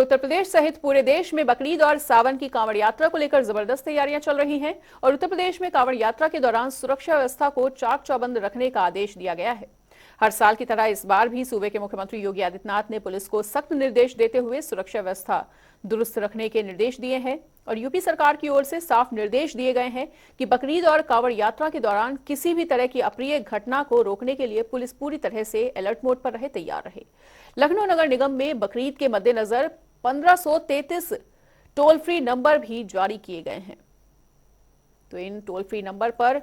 उत्तर प्रदेश सहित पूरे देश में बकरीद और सावन की कांवड़ यात्रा को लेकर जबरदस्त तैयारियां चल रही हैं और उत्तर प्रदेश में कांवड़ यात्रा के दौरान सुरक्षा व्यवस्था को चाक चौबंद रखने का आदेश दिया गया है। हर साल की तरह इस बार भी सूबे के मुख्यमंत्री योगी आदित्यनाथ ने पुलिस को सख्त निर्देश देते हुए सुरक्षा व्यवस्था दुरुस्त रखने के निर्देश दिए हैं और यूपी सरकार की ओर से साफ निर्देश दिए गए हैं कि बकरीद और कांवड़ यात्रा के दौरान किसी भी तरह की अप्रिय घटना को रोकने के लिए पुलिस पूरी तरह से अलर्ट मोड पर रहे, तैयार रहे। लखनऊ नगर निगम में बकरीद के मद्देनजर 1533 टोल फ्री नंबर भी जारी किए गए हैं। तो इन टोल फ्री नंबर पर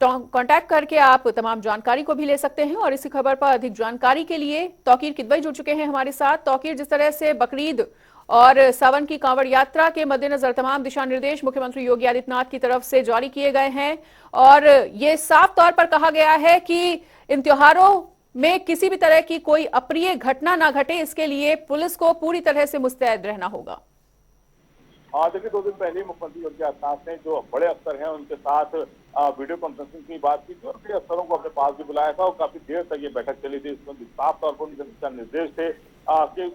कांटेक्ट करके आप तमाम जानकारी को भी ले सकते हैं। और इसी खबर पर अधिक जानकारी के लिए तौकीर किदवई जुड़ चुके हैं हमारे साथ। तौकीर, जिस तरह से बकरीद और सावन की कांवड़ यात्रा के मद्देनजर तमाम दिशा निर्देश मुख्यमंत्री योगी आदित्यनाथ की तरफ से जारी किए गए हैं और ये साफ तौर पर कहा गया है कि इन त्योहारों में किसी भी तरह की कोई अप्रिय घटना ना घटे, इसके लिए पुलिस को पूरी तरह से मुस्तैद रहना होगा। हाँ, देखिए 2 दिन पहले मुख्यमंत्री योगी आदित्यनाथ ने जो बड़े अफसर हैं उनके साथ वीडियो कॉन्फ्रेंसिंग की बात की थी और कई अफसरों को अपने पास भी बुलाया था और काफी देर तक ये बैठक चली थी। इसमें साफ तौर पर उनके दिशा निर्देश थे कि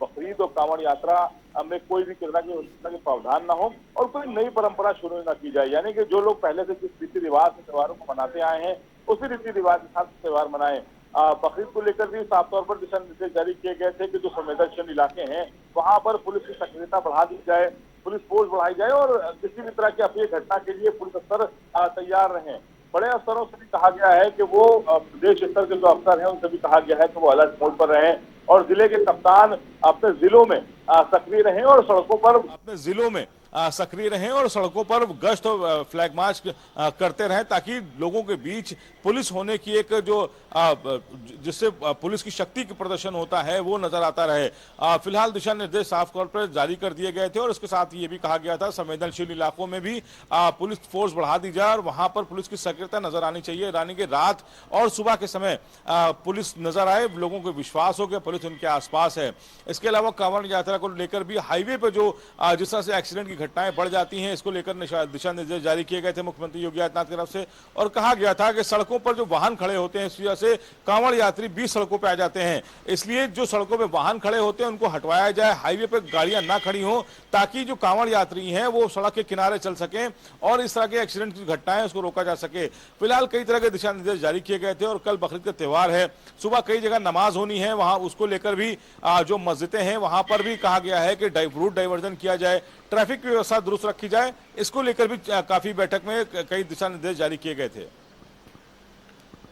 बकरीद और कांवड़ यात्रा में कोई भी तरह के प्रावधान न हो और कोई नई परंपरा शुरू न की जाए, यानी कि जो लोग पहले से जिस रीति रिवाज से त्योहारों को मनाते आए हैं उसी रीति रिवाज के साथ त्योहार मनाएं। बकरीद को लेकर भी साफ तौर पर दिशा निर्देश जारी किए गए थे कि जो संवेदनशील इलाके हैं वहां पर पुलिस की सक्रियता बढ़ा दी जाए, पुलिस फोर्स बढ़ाई जाए और किसी भी तरह की अप्रिय घटना के लिए पुलिस अफसर तैयार रहें। बड़े अफसरों से भी कहा गया है कि वो प्रदेश स्तर के जो अफसर हैं उनसे भी कहा गया है कि वो अलर्ट मोड पर रहें और जिले के कप्तान अपने जिलों में सक्रिय रहें और सड़कों पर सक्रिय रहें और सड़कों पर गश्त और फ्लैग मार्च करते रहें ताकि लोगों के बीच पुलिस होने की एक जो जिससे पुलिस की शक्ति का प्रदर्शन होता है वो नजर आता रहे। फिलहाल दिशा निर्देश साफ तौर पर जारी कर दिए गए थे और इसके साथ ये भी कहा गया था संवेदनशील इलाकों में भी पुलिस फोर्स बढ़ा दी जाए और वहां पर पुलिस की सक्रियता नजर आनी चाहिए, यानी कि रात और सुबह के समय पुलिस नजर आए, लोगों को विश्वास हो कि पुलिस उनके आसपास है। इसके अलावा कांवड़ यात्रा को लेकर भी हाईवे पर जो जिस तरह से एक्सीडेंट की घटनाएं बढ़ जाती हैं, इसको लेकर दिशा निर्देश जारी किए गए थे मुख्यमंत्री योगी आदित्यनाथ की तरफ से और कहा गया था कि सड़कों पर जो वाहन खड़े होते हैं इस वजह से कांवड़ यात्री 20 सड़कों पर आ जाते हैं, इसलिए जो सड़कों पर वाहन खड़े होते हैं उनको हटवाया जाए, हाईवे पर गाड़ियां ना खड़ी हो ताकि जो कांवड़ यात्री हैं वो सड़क के किनारे चल सकें और इस तरह के एक्सीडेंट की घटनाएं उसको रोका जा सके। फिलहाल कई तरह के दिशा निर्देश जारी किए गए थे और कल बकरीद का त्योहार है, सुबह कई जगह नमाज होनी है, वहां उसको लेकर भी जो मस्जिदें हैं वहां पर भी कहा गया है कि रूट डाइवर्जन किया जाए, ट्रैफिक की व्यवस्था दुरुस्त रखी जाए, इसको लेकर भी काफी बैठक में कई दिशा निर्देश जारी किए गए थे।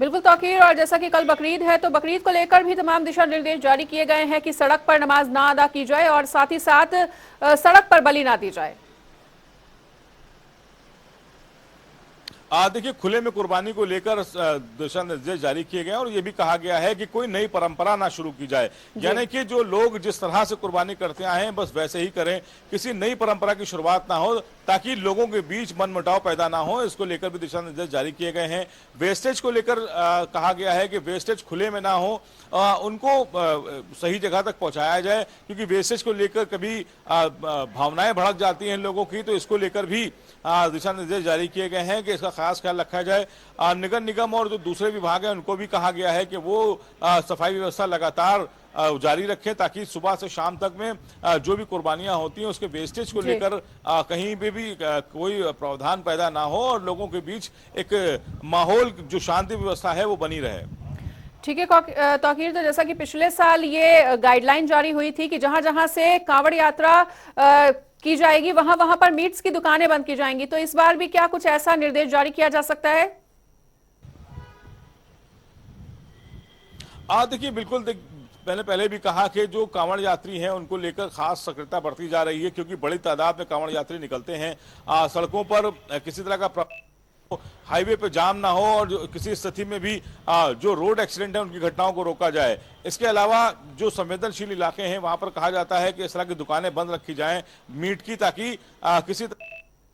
बिल्कुल तौकीर, और जैसा कि कल बकरीद है तो बकरीद को लेकर भी तमाम दिशा निर्देश जारी किए गए हैं कि सड़क पर नमाज ना अदा की जाए और साथ ही साथ सड़क पर बलि ना दी जाए। देखिए खुले में कुर्बानी को लेकर दिशा निर्देश जारी किए गए और ये भी कहा गया है कि कोई नई परंपरा ना शुरू की जाए, यानी कि जो लोग जिस तरह से कुर्बानी करते आए हैं बस वैसे ही करें, किसी नई परंपरा की शुरुआत ना हो ताकि लोगों के बीच मनमुटाव पैदा ना हो, इसको लेकर भी दिशा निर्देश जारी किए गए हैं। वेस्टेज को लेकर कहा गया है कि वेस्टेज खुले में ना हो, उनको सही जगह तक पहुंचाया जाए क्योंकि वेस्टेज को लेकर कभी भावनाएं भड़क जाती हैं लोगों की, तो इसको लेकर भी दिशा निर्देश जारी किए गए हैं कि इसका खास ख्याल रखा जाए। नगर निगम और जो दूसरे विभाग हैं उनको भी कहा गया है कि वो सफाई व्यवस्था लगातार जारी रखें ताकि सुबह से शाम तक में जो भी कुर्बानियां होती हैं उसके वेस्टेज को लेकर कहीं पे भी कोई प्रावधान पैदा ना हो और लोगों के बीच एक माहौल जो शांति व्यवस्था है वो बनी रहे। ठीक है तौकीर, तो जैसा कि पिछले साल ये गाइडलाइन जारी हुई थी कि जहां जहां से कांवड़ यात्रा की जाएगी वहां वहां पर मीट्स की दुकानें बंद की जाएंगी, तो इस बार भी क्या कुछ ऐसा निर्देश जारी किया जा सकता है? देखिए बिल्कुल, मैंने पहले भी कहा कि जो कांवड़ यात्री हैं उनको लेकर खास सक्रियता बरती जा रही है क्योंकि बड़ी तादाद में कांवड़ यात्री निकलते हैं। सड़कों पर किसी तरह का हाईवे पे जाम ना हो और जो किसी स्थिति में भी जो रोड एक्सीडेंट है उनकी घटनाओं को रोका जाए। इसके अलावा जो संवेदनशील इलाके हैं वहां पर कहा जाता है कि इस तरह की दुकानें बंद रखी जाएं मीट की ताकि किसी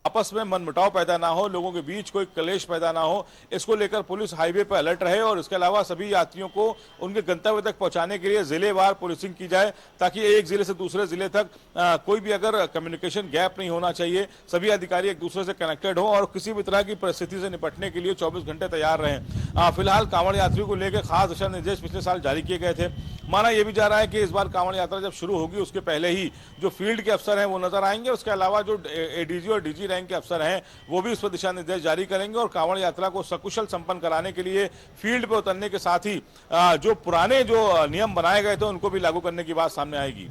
आपस में मनमुटाव पैदा ना हो, लोगों के बीच कोई क्लेश पैदा ना हो, इसको लेकर पुलिस हाईवे पर अलर्ट रहे और इसके अलावा सभी यात्रियों को उनके गंतव्य तक पहुंचाने के लिए जिलेवार पुलिसिंग की जाए ताकि एक जिले से दूसरे जिले तक कोई भी अगर कम्युनिकेशन गैप नहीं होना चाहिए, सभी अधिकारी एक दूसरे से कनेक्टेड हो और किसी भी तरह की परिस्थिति से निपटने के लिए 24 घंटे तैयार रहें। फिलहाल कांवड़ यात्रियों को लेकर खास दिशा निर्देश पिछले साल जारी किए गए थे। माना यह भी जा रहा है कि इस बार कांवड़ यात्रा जब शुरू होगी उसके पहले ही जो फील्ड के अफसर हैं वो नजर आएंगे। उसके अलावा जो एडीजी और डीजी रैंक के अफसर हैं वो भी इस पर दिशा निर्देश जारी करेंगे और कांवड़ यात्रा को सकुशल संपन्न कराने के लिए फील्ड पे उतरने के साथ ही जो पुराने जो नियम बनाए गए थे उनको भी लागू करने की बात सामने आएगी।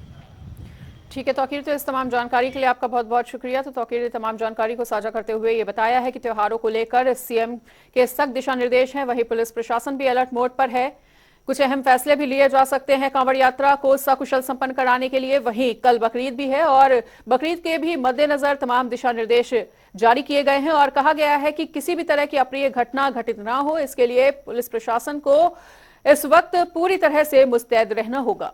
ठीक है तौकीर, तो इस तमाम जानकारी के लिए आपका बहुत बहुत शुक्रिया। तो तौकीर ने तमाम जानकारी को साझा करते हुए ये बताया है कि त्योहारों को लेकर सीएम के सख्त दिशा निर्देश हैं, वहीं पुलिस प्रशासन भी अलर्ट मोड पर है। कुछ अहम फैसले भी लिए जा सकते हैं कांवड़ यात्रा को सकुशल संपन्न कराने के लिए। वहीं कल बकरीद भी है और बकरीद के भी मद्देनजर तमाम दिशा निर्देश जारी किए गए हैं और कहा गया है कि किसी भी तरह की अप्रिय घटना घटित ना हो, इसके लिए पुलिस प्रशासन को इस वक्त पूरी तरह से मुस्तैद रहना होगा।